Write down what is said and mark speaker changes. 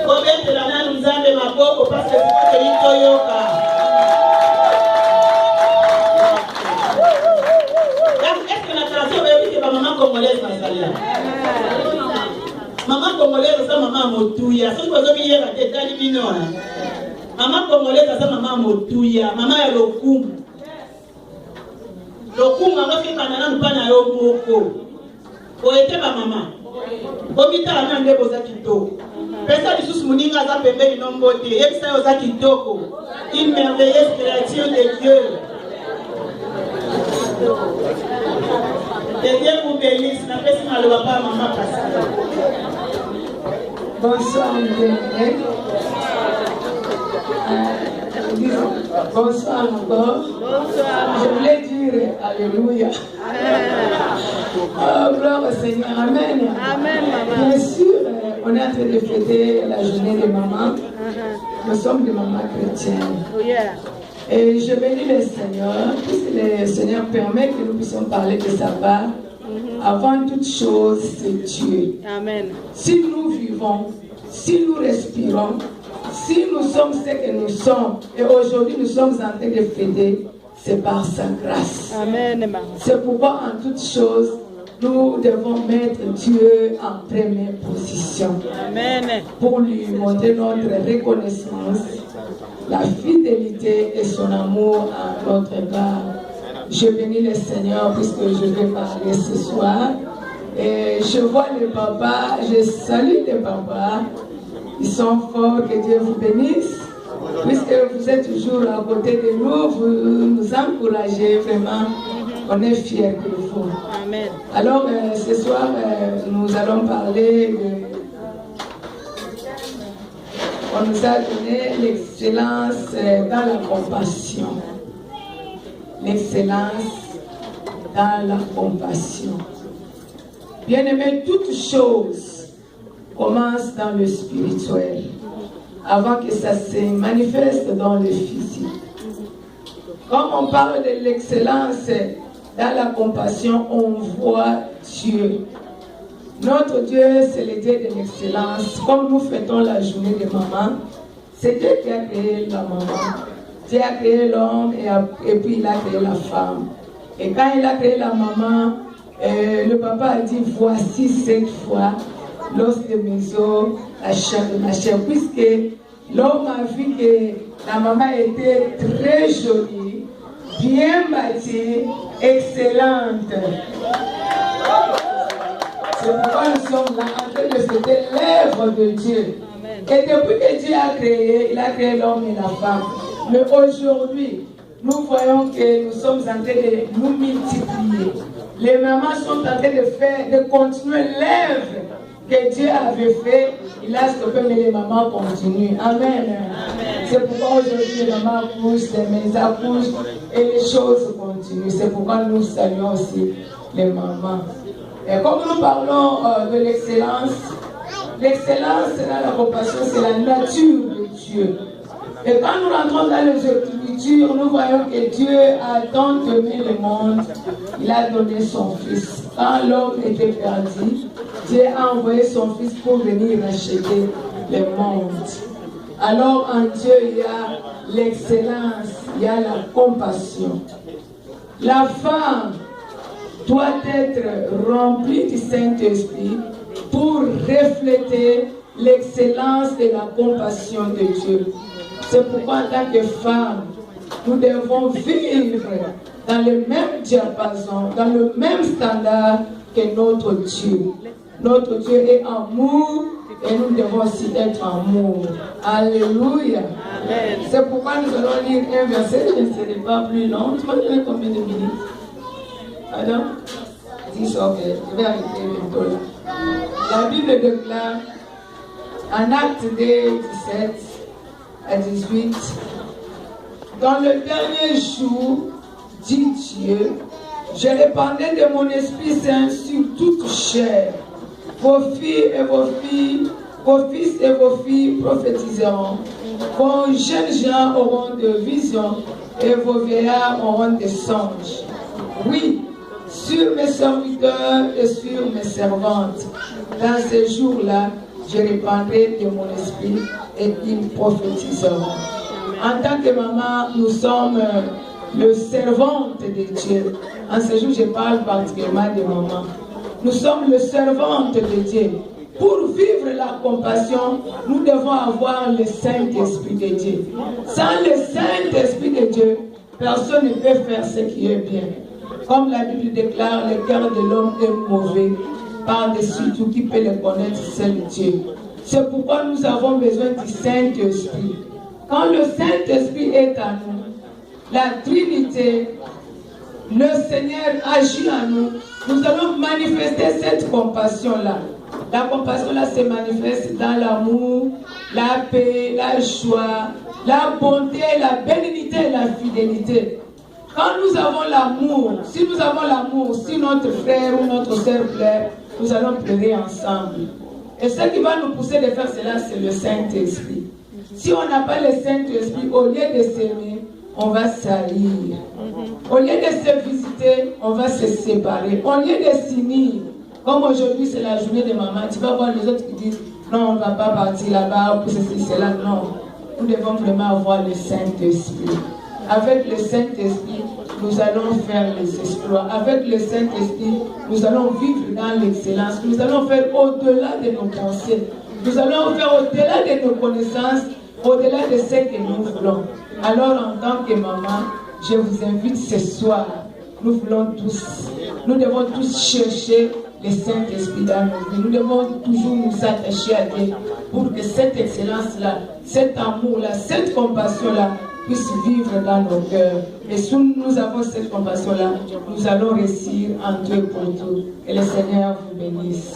Speaker 1: Kobetela na nzambe maboko parce que c'est litoyoka. Est-ce que la tradition veut dire que maman congolaise masalia? Maman congolaise ça maman motuya. Ce que vous avez hier à détail bino. Maman congolaise ça maman motuya. Maman ya lokumu. Lokumu maman fait banana mpana yo moko. Oete ba maman. Obita na ndebo za kitoko. Pesa lisusu muninga za pembeni nombote. Yebisa yo za kitoko. Une merveilleuse créature de Dieu. Que Dieu vous bénisse. Na pesi na le papa maman Pascal.
Speaker 2: Bonsoir, bien-aimés. Bonsoir encore. Bonsoir. Je voulais dire Alléluia. Oh, gloire au Seigneur. Amen. Amen, maman. Bien sûr, on est en train de fêter la journée des mamans. Nous sommes des mamans chrétiennes. Oh, yeah. Et je bénis le Seigneur, puisque le Seigneur permet que nous puissions parler de sa part. Avant toute chose, c'est Dieu. Amen. Si nous vivons, si nous respirons, si nous sommes ce que nous sommes, et aujourd'hui nous sommes en train de fêter, c'est par sa grâce. Amen. C'est pourquoi en toute chose, nous devons mettre Dieu en première position. Amen. Pour lui montrer notre reconnaissance, la fidélité et son amour à notre égard. Je bénis le Seigneur puisque je vais parler ce soir. Et je vois les papas, je salue les papas. Ils sont forts, que Dieu vous bénisse. Puisque vous êtes toujours à côté de nous, vous nous encouragez vraiment. On est fiers de vous. Amen. Alors ce soir, nous allons parler de... On nous a donné l'excellence dans la compassion. L'excellence dans la compassion. Bien-aimés, toute chose commence dans le spirituel avant que ça se manifeste dans le physique. Quand on parle de l'excellence dans la compassion, on voit Dieu. Notre Dieu, c'est le Dieu de l'excellence. Comme nous fêtons la journée des mamans, c'est Dieu qui a créé la maman. Dieu a créé l'homme et puis il a créé la femme. Et quand il a créé la maman, le papa a dit, voici cette fois l'os de mes os, la chair de ma chair. Puisque l'homme a vu que la maman était très jolie, bien bâtie, excellente. C'est pourquoi nous sommes là en train de fêter l'œuvre de Dieu. Et depuis que Dieu a créé, il a créé l'homme et la femme. Mais aujourd'hui, nous voyons que nous sommes en train de nous multiplier. Les mamans sont en train de continuer l'œuvre que Dieu avait fait. Il a stoppé, mais les mamans continuent. Amen. C'est pourquoi aujourd'hui les mamans accouchent, les mères accouchent et les choses continuent. C'est pourquoi nous saluons aussi les mamans. Et comme nous parlons de l'excellence dans la compassion, c'est la nature de Dieu. Et quand nous rentrons dans les Écritures, nous voyons que Dieu a tant aimé le monde, il a donné son Fils. Quand l'homme était perdu, Dieu a envoyé son Fils pour venir racheter le monde. Alors en Dieu, il y a l'excellence, il y a la compassion. La femme doit être remplie du Saint-Esprit pour refléter l'excellence de la compassion de Dieu. C'est pourquoi en tant que femme, nous devons vivre dans le même diapason, dans le même standard que notre Dieu. Notre Dieu est amour et nous devons aussi être amour. Alléluia. Amen. C'est pourquoi nous allons lire un verset, je ne serai pas plus long. Tu vas donner combien de minutes? Pardon? 10, ok. Je vais arrêter bientôt là. La Bible déclare en Acte 2, 17 à 18, dans le dernier jour, dit Dieu, je répandrai de mon Esprit Saint sur toute chair. Vos filles et vos filles, vos fils et vos filles prophétiseront. Vos jeunes gens auront des visions et vos vieillards auront des songes. Oui, sur mes serviteurs et sur mes servantes. Dans ces jours-là, je répandrai de mon esprit et ils prophétiseront. En tant que maman, nous sommes le servante de Dieu. En ce jour, je parle particulièrement de maman. Nous sommes le servante de Dieu. Pour vivre la compassion, nous devons avoir le Saint-Esprit de Dieu. Sans le Saint-Esprit de Dieu, personne ne peut faire ce qui est bien. Comme la Bible déclare, le cœur de l'homme est mauvais. Par-dessus tout, qui peut le connaître, c'est le Dieu. C'est pourquoi nous avons besoin du Saint-Esprit. Quand le Saint-Esprit est à nous, la Trinité, le Seigneur agit en nous, nous allons manifester cette compassion-là. La compassion-là se manifeste dans l'amour, la paix, la joie, la bonté, la bénignité et la fidélité. Quand nous avons l'amour, si nous avons l'amour, si notre frère ou notre sœur pleure, nous allons pleurer ensemble. Et ce qui va nous pousser de faire cela, c'est le Saint-Esprit. Si on n'a pas le Saint-Esprit, au lieu de s'aimer, on va s'haïr. Au lieu de se visiter, on va se séparer. Au lieu de s'unir, comme aujourd'hui c'est la journée de maman, tu vas voir les autres qui disent non, on ne va pas partir là-bas pour ceci, cela. Non, nous devons vraiment avoir le Saint-Esprit. Avec le Saint-Esprit, nous allons faire les exploits. Avec le Saint-Esprit, nous allons vivre dans l'excellence. Nous allons faire au-delà de nos pensées. Nous allons faire au-delà de nos connaissances, au-delà de ce que nous voulons. Alors, en tant que maman, je vous invite ce soir. Nous voulons tous, nous devons tous chercher le Saint-Esprit dans nos vies. Nous devons toujours nous attacher à Dieu pour que cette excellence-là, cet amour-là, cette compassion-là puisse vivre dans nos cœurs. Et si nous avons cette compassion-là, nous allons réussir en Dieu pour tout. Que le Seigneur vous bénisse.